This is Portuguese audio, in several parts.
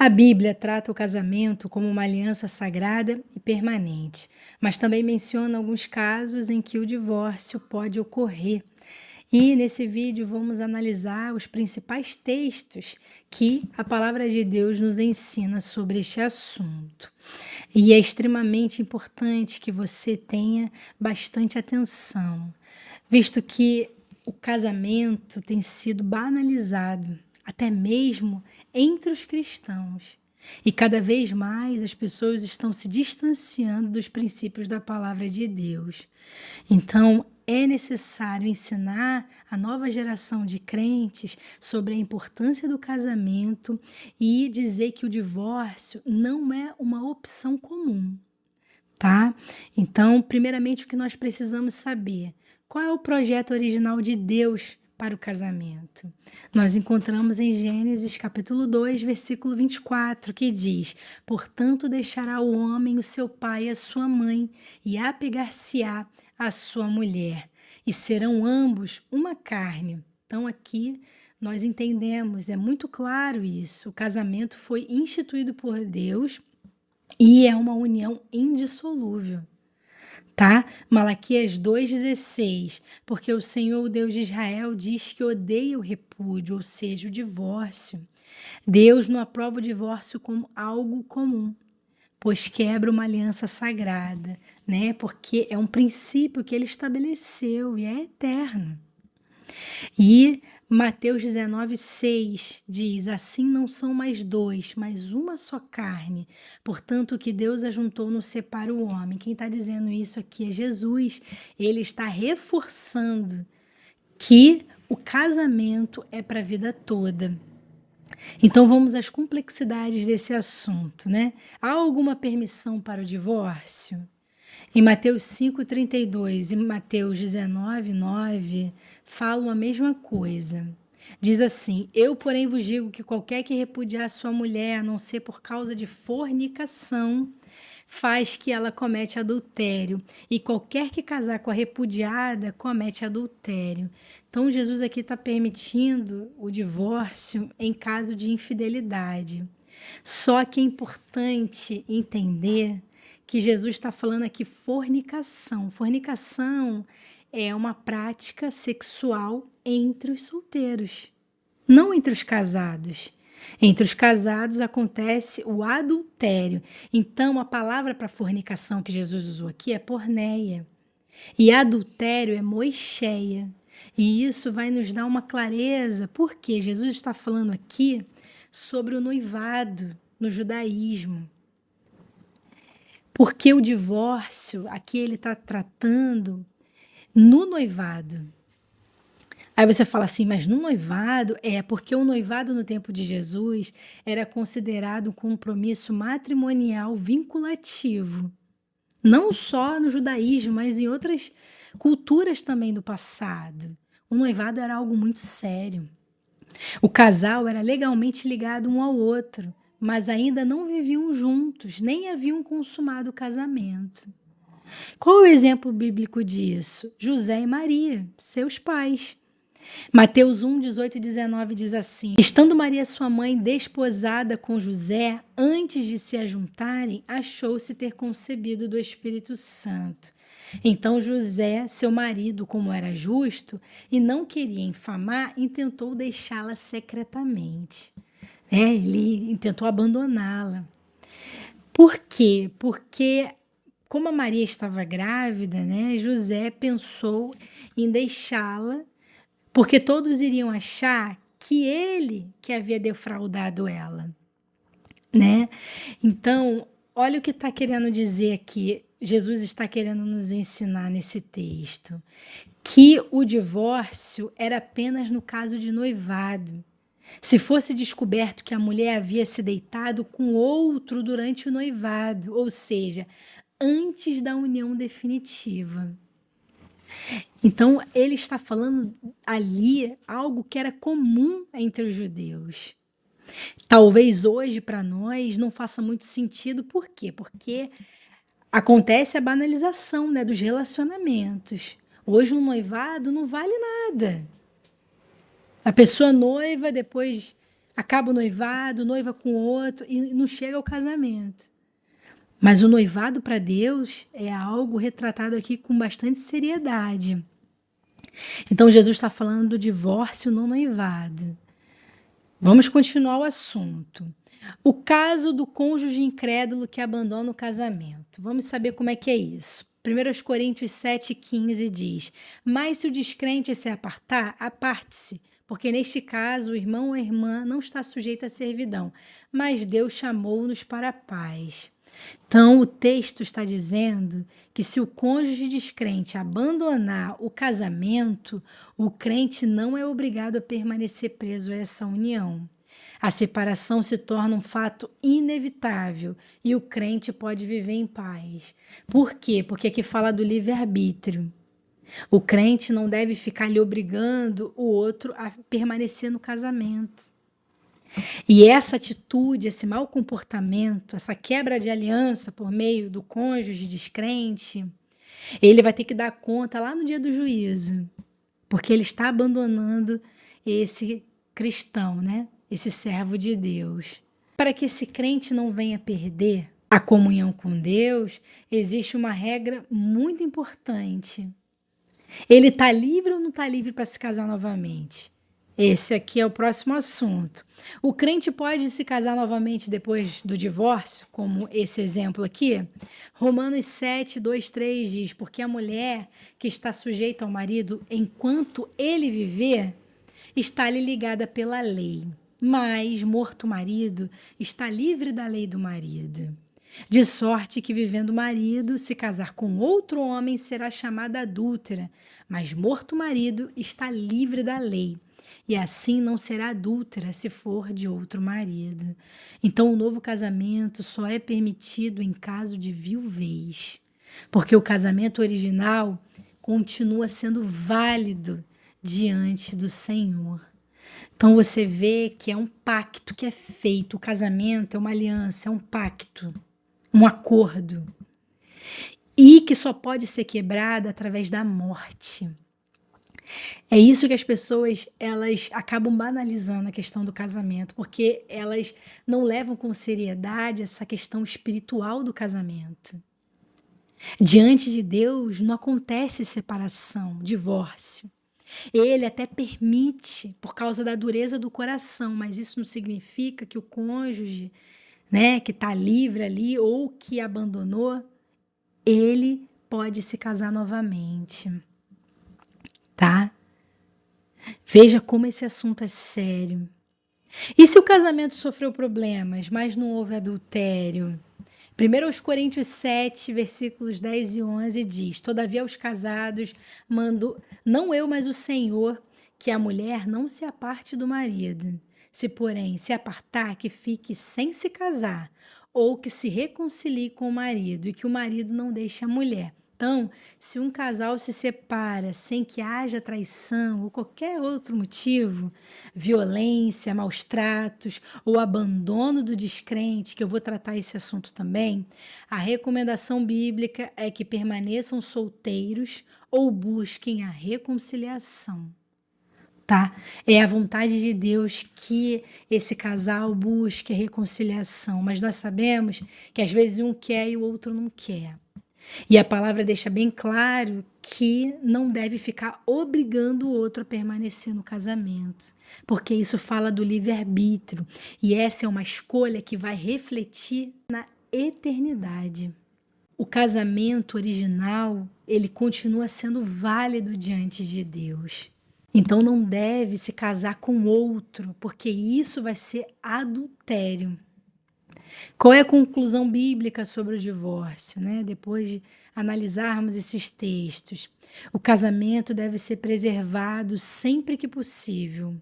A Bíblia trata o casamento como uma aliança sagrada e permanente, mas também menciona alguns casos em que o divórcio pode ocorrer. E nesse vídeo vamos analisar os principais textos que a palavra de Deus nos ensina sobre este assunto. E é extremamente importante que você tenha bastante atenção, visto que o casamento tem sido banalizado, até mesmo entre os cristãos. E cada vez mais as pessoas estão se distanciando dos princípios da palavra de Deus. Então, é necessário ensinar a nova geração de crentes sobre a importância do casamento e dizer que o divórcio não é uma opção comum, tá? Então, primeiramente, o que nós precisamos saber: qual é o projeto original de Deus para o casamento? Nós encontramos em Gênesis capítulo 2, versículo 24, que diz: portanto, deixará o homem o seu pai e a sua mãe, e apegar-se-á à sua mulher, e serão ambos uma carne. Então, aqui nós entendemos, é muito claro isso: o casamento foi instituído por Deus e é uma união indissolúvel, tá? Malaquias 2,16, porque o Senhor, o Deus de Israel, diz que odeia o repúdio, ou seja, o divórcio. Deus não aprova o divórcio como algo comum, pois quebra uma aliança sagrada, né? Porque é um princípio que ele estabeleceu e é eterno. E Mateus 19,6 diz: assim não são mais dois, mas uma só carne. Portanto, o que Deus ajuntou não separa o homem. Quem está dizendo isso aqui é Jesus. Ele está reforçando que o casamento é para a vida toda. Então vamos às complexidades desse assunto, né? Há alguma permissão para o divórcio? Em Mateus 5,32 e Mateus 19,9 falam a mesma coisa. Diz assim: eu, porém, vos digo que qualquer que repudiar sua mulher, a não ser por causa de fornicação, faz que ela comete adultério, e qualquer que casar com a repudiada comete adultério. Então Jesus aqui está permitindo o divórcio em caso de infidelidade. Só que é importante entender que Jesus está falando aqui fornicação. Fornicação é uma prática sexual entre os solteiros, não entre os casados. Entre os casados acontece o adultério. Então, a palavra para fornicação que Jesus usou aqui é porneia. E adultério é moicheia. E isso vai nos dar uma clareza, porque Jesus está falando aqui sobre o noivado no judaísmo. Porque o divórcio, aqui ele está tratando no noivado. Aí você fala assim, mas no noivado? É, porque o noivado no tempo de Jesus era considerado um compromisso matrimonial vinculativo. Não só no judaísmo, mas em outras culturas também do passado. O noivado era algo muito sério. O casal era legalmente ligado um ao outro, mas ainda não viviam juntos, nem haviam consumado o casamento. Qual é o exemplo bíblico disso? José e Maria, seus pais. Mateus 1, 18 e 19 diz assim: estando Maria, sua mãe, desposada com José, antes de se ajuntarem, achou-se ter concebido do Espírito Santo. Então José, seu marido, como era justo e não queria infamar, intentou deixá-la secretamente. Ele tentou abandoná-la. Por quê? Porque, como a Maria estava grávida, né, José pensou em deixá-la, porque todos iriam achar que ele que havia defraudado ela, né? Então, olha o que está querendo dizer aqui, Jesus está querendo nos ensinar nesse texto, que o divórcio era apenas no caso de noivado. Se fosse descoberto que a mulher havia se deitado com outro durante o noivado, ou seja, antes da união definitiva. Então, ele está falando ali algo que era comum entre os judeus. Talvez hoje, para nós, não faça muito sentido. Por quê? Porque acontece a banalização, né, dos relacionamentos. Hoje, um noivado não vale nada. A pessoa noiva, depois acaba o noivado, noiva com outro e não chega ao casamento. Mas o noivado para Deus é algo retratado aqui com bastante seriedade. Então Jesus está falando do divórcio no noivado. Vamos continuar o assunto. O caso do cônjuge incrédulo que abandona o casamento. Vamos saber como é que é isso. 1 Coríntios 7,15 diz: mas se o descrente se apartar, aparte-se, porque neste caso o irmão ou a irmã não está sujeito à servidão, mas Deus chamou-nos para a paz. Então, o texto está dizendo que se o cônjuge descrente abandonar o casamento, o crente não é obrigado a permanecer preso a essa união. A separação se torna um fato inevitável e o crente pode viver em paz. Por quê? Porque aqui fala do livre-arbítrio. O crente não deve ficar lhe obrigando o outro a permanecer no casamento. E essa atitude, esse mau comportamento, essa quebra de aliança por meio do cônjuge descrente, ele vai ter que dar conta lá no dia do juízo, porque ele está abandonando esse cristão, né? Esse servo de Deus. Para que esse crente não venha perder a comunhão com Deus, existe uma regra muito importante. Ele está livre ou não está livre para se casar novamente? Esse aqui é o próximo assunto. O crente pode se casar novamente depois do divórcio, como esse exemplo aqui? Romanos 7, 2, 3 diz: porque a mulher que está sujeita ao marido enquanto ele viver, está-lhe ligada pela lei, mas morto o marido, está livre da lei do marido. De sorte que, vivendo o marido, se casar com outro homem, será chamada adúltera, mas morto o marido, está livre da lei. E assim não será adúltera se for de outro marido. Então, o novo casamento só é permitido em caso de viuvez, porque o casamento original continua sendo válido diante do Senhor. Então, você vê que é um pacto que é feito. O casamento é uma aliança, é um pacto, um acordo, e que só pode ser quebrada através da morte. É isso que as pessoas, elas acabam banalizando a questão do casamento, porque elas não levam com seriedade essa questão espiritual do casamento. Diante de Deus não acontece separação, divórcio. Ele até permite por causa da dureza do coração, mas isso não significa que o cônjuge, né, que está livre ali ou que abandonou, ele pode se casar novamente, tá? Veja como esse assunto é sério. E se o casamento sofreu problemas, mas não houve adultério? 1 Coríntios 7, versículos 10 e 11 diz: todavia aos casados mando, não eu, mas o Senhor, que a mulher não se aparte do marido. Se, porém, se apartar, que fique sem se casar, ou que se reconcilie com o marido, e que o marido não deixe a mulher. Então, se um casal se separa sem que haja traição ou qualquer outro motivo, violência, maus tratos ou abandono do descrente, que eu vou tratar esse assunto também, a recomendação bíblica é que permaneçam solteiros ou busquem a reconciliação. Tá? É a vontade de Deus que esse casal busque a reconciliação, mas nós sabemos que às vezes um quer e o outro não quer. E a palavra deixa bem claro que não deve ficar obrigando o outro a permanecer no casamento, porque isso fala do livre-arbítrio, e essa é uma escolha que vai refletir na eternidade. O casamento original, ele continua sendo válido diante de Deus. Então não deve se casar com outro, porque isso vai ser adultério. Qual é a conclusão bíblica sobre o divórcio, né? Depois de analisarmos esses textos, o casamento deve ser preservado sempre que possível.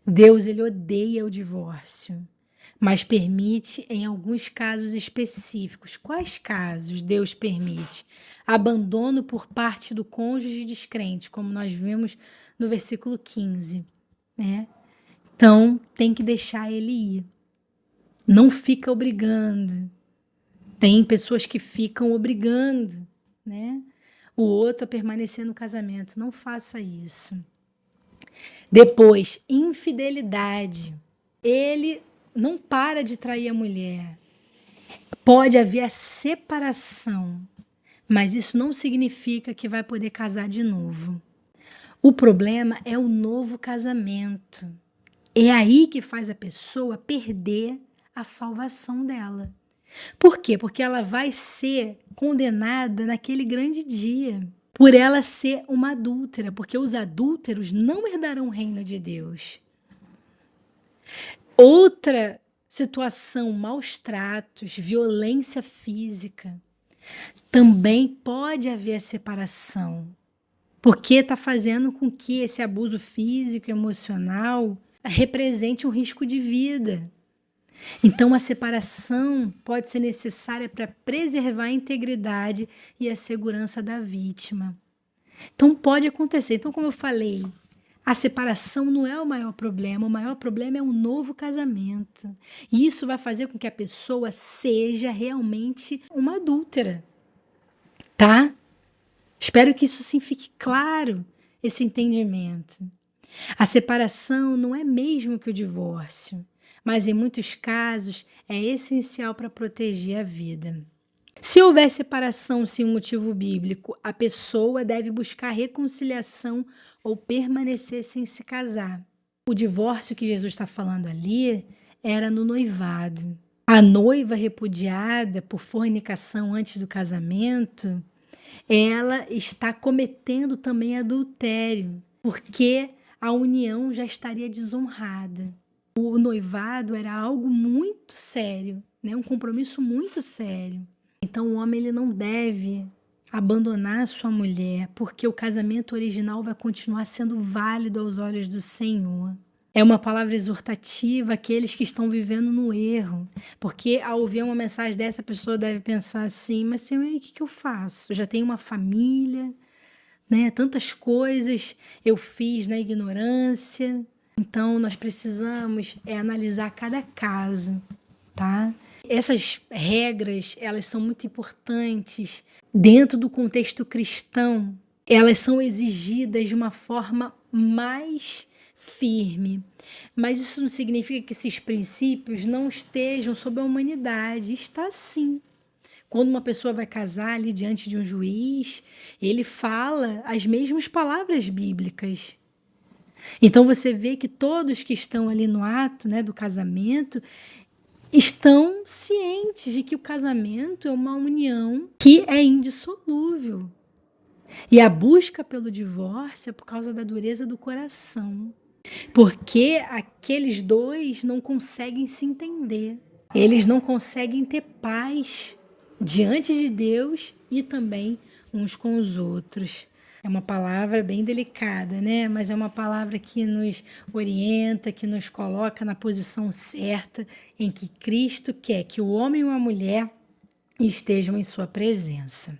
Deus, ele odeia o divórcio, mas permite em alguns casos específicos. Quais casos Deus permite? Abandono por parte do cônjuge descrente, como nós vimos no versículo 15, né? Então, tem que deixar ele ir. Não fica obrigando. Tem pessoas que ficam obrigando, né, o outro a permanecer no casamento. Não faça isso. Depois, infidelidade. ele não para de trair a mulher. Pode haver a separação, mas isso não significa que vai poder casar de novo. O problema é o novo casamento. É aí que faz a pessoa perder a salvação dela. Por quê? Porque ela vai ser condenada naquele grande dia, por ela ser uma adúltera, porque os adúlteros não herdarão o reino de Deus. Outra situação, maus tratos, violência física, também pode haver separação, porque está fazendo com que esse abuso físico e emocional represente um risco de vida. Então, a separação pode ser necessária para preservar a integridade e a segurança da vítima. Então, pode acontecer. Então, como eu falei, a separação não é o maior problema é um novo casamento. E isso vai fazer com que a pessoa seja realmente uma adúltera, tá? Espero que isso sim fique claro, esse entendimento. A separação não é mesmo que o divórcio, mas em muitos casos é essencial para proteger a vida. Se houver separação sem um motivo bíblico, a pessoa deve buscar reconciliação ou permanecer sem se casar. O divórcio que Jesus está falando ali era no noivado. A noiva repudiada por fornicação antes do casamento, ela está cometendo também adultério, porque a união já estaria desonrada. O noivado era algo muito sério, né? Um compromisso muito sério. Então o homem ele não deve abandonar a sua mulher, porque o casamento original vai continuar sendo válido aos olhos do Senhor. É uma palavra exortativa àqueles que estão vivendo no erro, porque ao ouvir uma mensagem dessa, a pessoa deve pensar assim, mas Senhor, e aí, o que eu faço? Eu já tenho uma família, né? Tantas coisas eu fiz na ignorância. Então, nós precisamos analisar cada caso, tá? Essas regras, elas são muito importantes dentro do contexto cristão. Elas são exigidas de uma forma mais firme. Mas isso não significa que esses princípios não estejam sobre a humanidade. Está sim. Quando uma pessoa vai casar ali diante de um juiz, ele fala as mesmas palavras bíblicas. Então você vê que todos que estão ali no ato, né, do casamento estão cientes de que o casamento é uma união que é indissolúvel. E a busca pelo divórcio é por causa da dureza do coração. Porque aqueles dois não conseguem se entender. Eles não conseguem ter paz diante de Deus e também uns com os outros. É uma palavra bem delicada, né? Mas é uma palavra que nos orienta, que nos coloca na posição certa em que Cristo quer que o homem e a mulher estejam em sua presença.